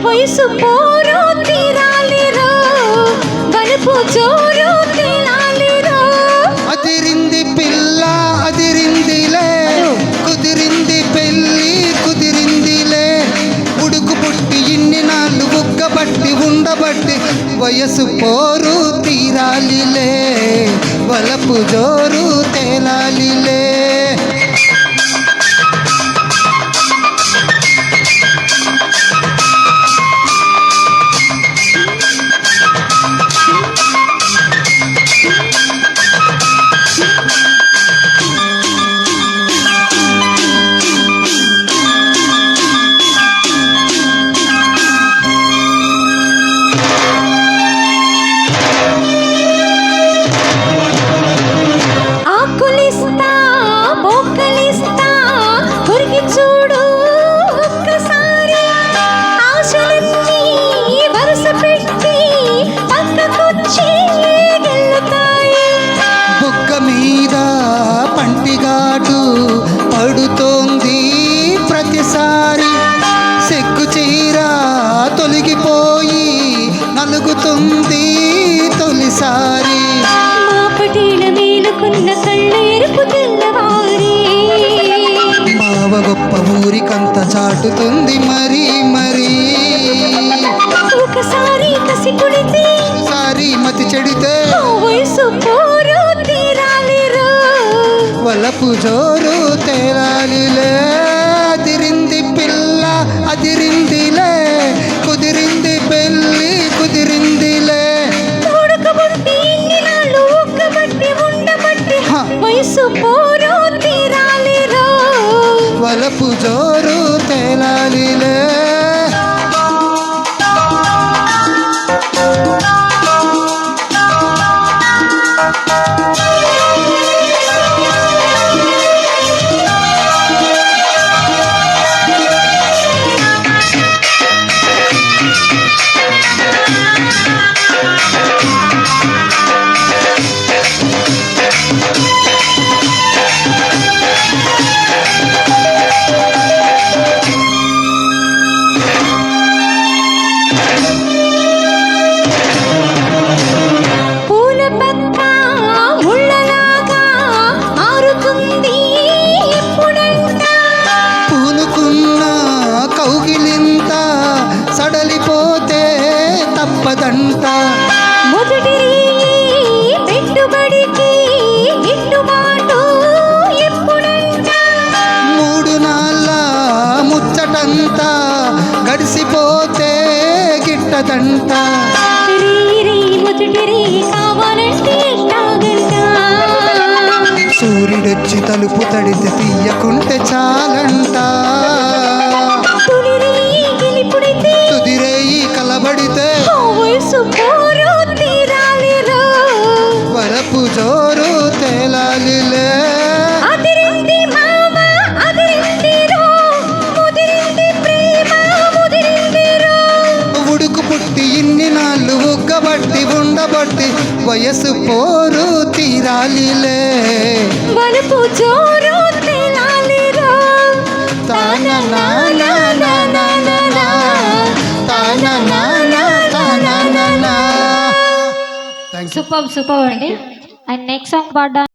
వయసు పోరు తీరాలిరో బలుపు జోరు తీరాలిరో. అదిరింది పిల్ల అదిరిందిలే, కుదిరింది పెళ్ళి కుదిరిందిలే. ఉడుకు పుట్టి ఇన్ని నాళ్ళు ఉగ్గబట్టి ఉండబట్టి వయసు పోరు తీరాలిలే, బలపు జోరు తేలాలిలే. పడుతోంది ప్రతిసారి సిగ్గు చీర తొలగిపోయి నలుగుతుంది తొలిసారి. మాపటీల మేలుకున్న కళ్ళు ఎరుపు తెల్లవారి మావ గొప్ప ఊరికంత చాటుతుంది మరి మరి. ఒకసారి కసి కుడితే సారి మతి చెడితే వయసు పోరు తీరాలిరో, వలపు జోరు తేలాలిలే. అదిరింది పిల్ల అదిరిందిలే, కుదిరింది పెళ్ళి కుదిరిందిలే. ఉడకబుట్టి ఇన్ని నాళ్ళు ఉగ్గబట్టి ఉండబట్టి వయసు పోరు తీరాలిరో, వలపు జోరు తేలాలిలే. సడలిపోతే తప్పదంట మొదటి పెట్టుబడికి గిట్టుబాటు ఎప్పుడంట. 3 నాళ్ళ ముచ్చటంతా గడిసిపోతే గిట్టదంట. మొదటి కావాలంటే సూర్యుడొచ్చి తలుపు తడితే తీయకుంటే చాలంట. తుదిరేయి కలబడితే వయసు పోరు తీరాలిరో, వలపు జోరు తేలాలిలే. అదిరింది మామ అదిరిందిరో, ముదిరింది ప్రేమ ముదిరిందిరో. ఉడుకు పుట్టి ఇన్ని నాళ్ళు ఉగ్గబట్టి ఉండబట్టి వయసు పోరు తీరాలిలే, వలపు జోరు తేలాలిరో. సూపర్ అండి. అండ్ నెక్స్ట్ సాంగ్ పాడడానికి